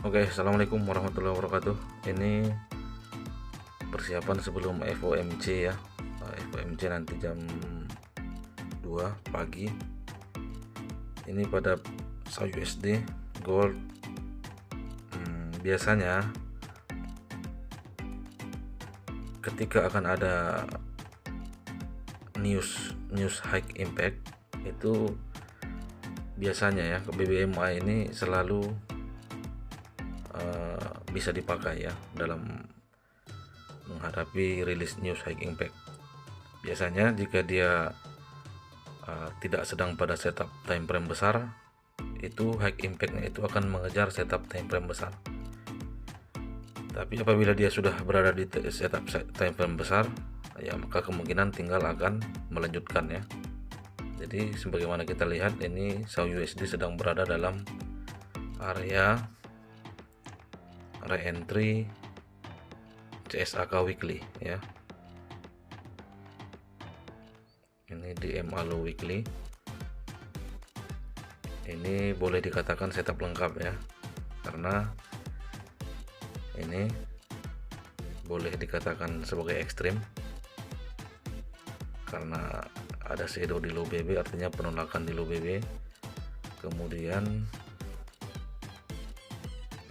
Oke, assalamualaikum warahmatullahi wabarakatuh. Ini persiapan sebelum FOMC ya. FOMC nanti jam 2 pagi. Ini pada USD gold. Biasanya ketika akan ada news high impact itu biasanya ya BBMA ini selalu bisa dipakai ya dalam menghadapi rilis news high impact. Biasanya jika dia tidak sedang pada setup time frame besar, itu high impactnya itu akan mengejar setup time frame besar. Tapi apabila dia sudah berada di setup time frame besar, ya maka kemungkinan tinggal akan melanjutkan ya. Jadi sebagaimana kita lihat ini USD sedang berada dalam area re-entry CSAK weekly ya. Ini di MA low weekly. Ini boleh dikatakan setup lengkap ya, karena ini boleh dikatakan sebagai ekstrim karena ada shadow di low BB, artinya penolakan di low BB. Kemudian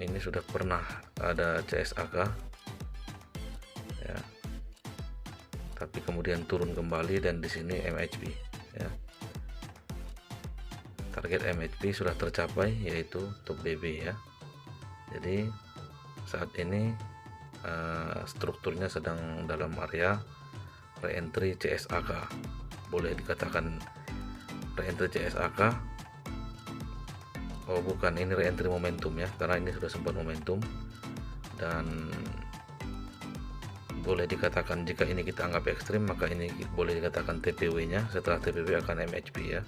ini sudah pernah ada CSAK ya, tapi kemudian turun kembali, dan di sini MHP ya. Target MHP sudah tercapai, yaitu top BB ya. Jadi saat ini strukturnya sedang dalam area re-entry CSAK. Boleh dikatakan re-entry CSAK. Oh bukan, ini re-entry momentum ya, karena ini sudah sempat momentum. Dan boleh dikatakan jika ini kita anggap ekstrim, maka ini boleh dikatakan TPW nya. Setelah TPW akan MHP ya.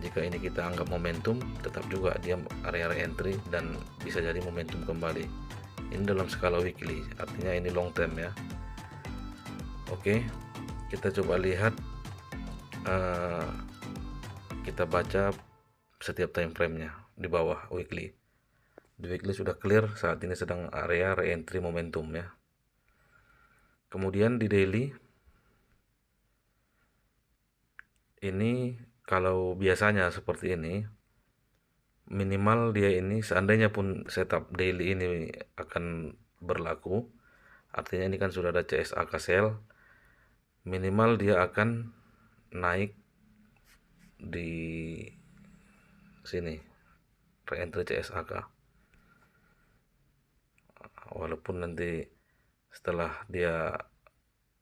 Jika ini kita anggap momentum, tetap juga dia area re-entry dan bisa jadi momentum kembali. Ini dalam skala weekly, artinya ini long term ya. Oke, kita coba lihat, kita baca setiap time frame-nya di bawah weekly. Di weekly sudah clear, saat ini sedang area re-entry momentum ya. Kemudian di daily, ini kalau biasanya seperti ini, minimal dia ini seandainya pun setup daily ini akan berlaku, artinya ini kan sudah ada CSAK sell, minimal dia akan naik di sini re-entry CSAK, walaupun nanti setelah dia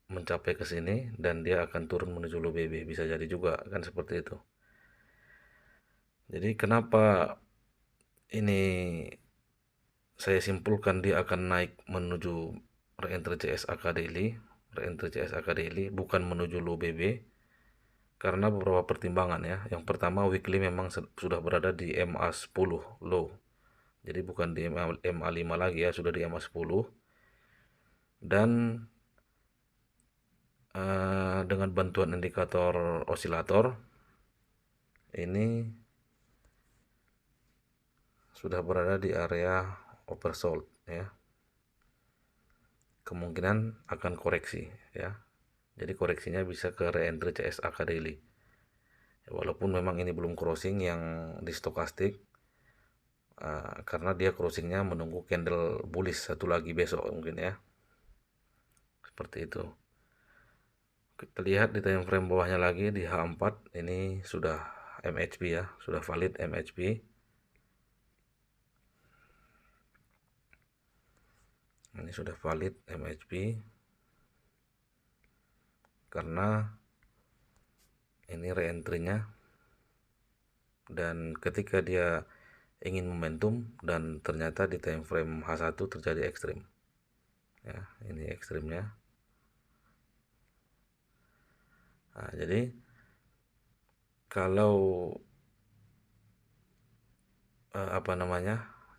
mencapai ke sini dan dia akan turun menuju low BB, bisa jadi juga kan seperti itu. Jadi kenapa ini saya simpulkan dia akan naik menuju re-entry CSAK daily, bukan menuju low BB, karena beberapa pertimbangan ya. Yang pertama, weekly memang sudah berada di MA10 low, jadi bukan di MA5 lagi ya, sudah di MA10. Dan dengan bantuan indikator osilator ini sudah berada di area oversold ya, kemungkinan akan koreksi ya. Jadi koreksinya bisa ke re-entry CSAK daily ya, walaupun memang ini belum crossing yang di stokastik, karena dia crossingnya menunggu candle bullish satu lagi besok mungkin ya, seperti itu. Kita lihat di time frame bawahnya lagi di H4, ini sudah MHP ya, sudah valid MHP. Ini sudah valid MHP karena ini re-entry-nya, dan ketika dia ingin momentum dan ternyata di time frame H1 terjadi ekstrim ya, ini ekstrimnya. Nah, jadi kalau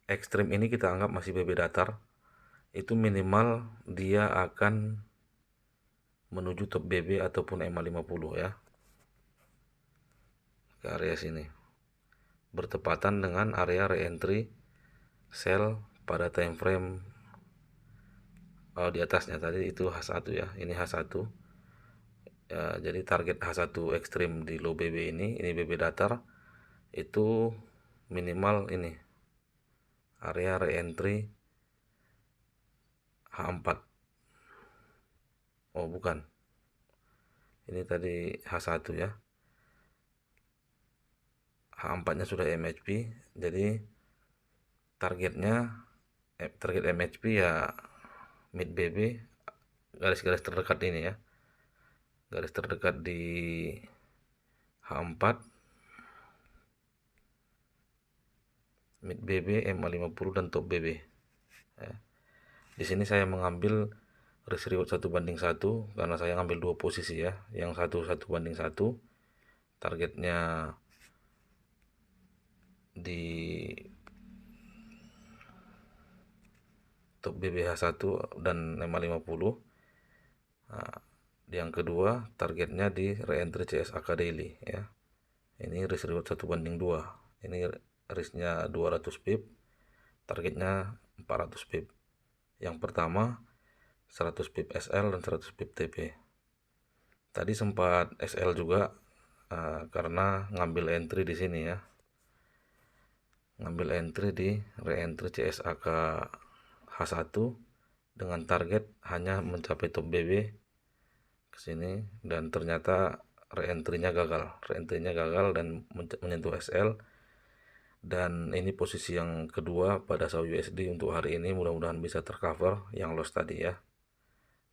ekstrim ini kita anggap masih BB datar, itu minimal dia akan menuju top BB ataupun MA50 ya, ke area sini, bertepatan dengan area re-entry sell pada time frame di atasnya. Tadi itu H1 ya, ini H1 ya, jadi target H1 ekstrim di low BB ini BB datar itu minimal ini area reentry H4. Oh bukan, ini tadi H1 ya, H4 nya sudah MHP, jadi targetnya target MHP ya mid BB, garis-garis terdekat ini ya, garis terdekat di H4, mid BB, MA50 dan top BB ya. Di sini saya mengambil risk reward 1:1 karena saya ngambil dua posisi ya, yang 1:1, targetnya di top BBH1 dan MA50. Nah, yang kedua targetnya di reentry CSAK daily ya, ini risk reward 1:2, ini risknya 200 pip, targetnya 400 pip. Yang pertama 100 pip SL dan 100 pip TP. Tadi sempat SL juga karena ngambil entry di sini ya, ngambil entry di reentry CSAK H1 dengan target hanya mencapai top BB ke sini, dan ternyata reentry-nya gagal dan menyentuh SL, dan ini posisi yang kedua pada SAU USD untuk hari ini. Mudah-mudahan bisa tercover yang loss tadi ya.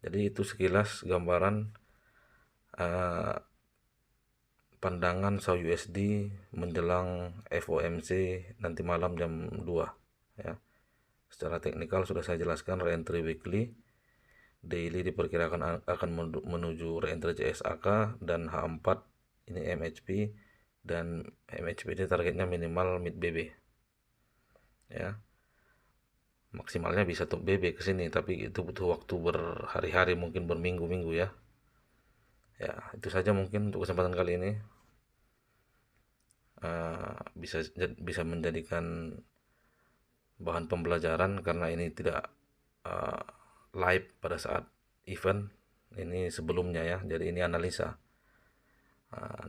Jadi itu sekilas gambaran pandangan SAU USD menjelang FOMC nanti malam jam 2 ya. Secara teknikal sudah saya jelaskan, reentry weekly, daily diperkirakan akan menuju reentry CSAK dan H4 ini MHP, dan MHP ini targetnya minimal mid BB ya. Maksimalnya bisa top BB ke sini, tapi itu butuh waktu berhari-hari, mungkin berminggu-minggu ya. Ya, itu saja mungkin untuk kesempatan kali ini. Bisa menjadikan bahan pembelajaran karena ini tidak live pada saat event, ini sebelumnya ya, jadi ini analisa.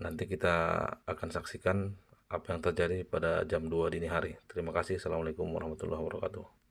Nanti kita akan saksikan apa yang terjadi pada jam 2 dini hari. Terima kasih. Assalamualaikum warahmatullahi wabarakatuh.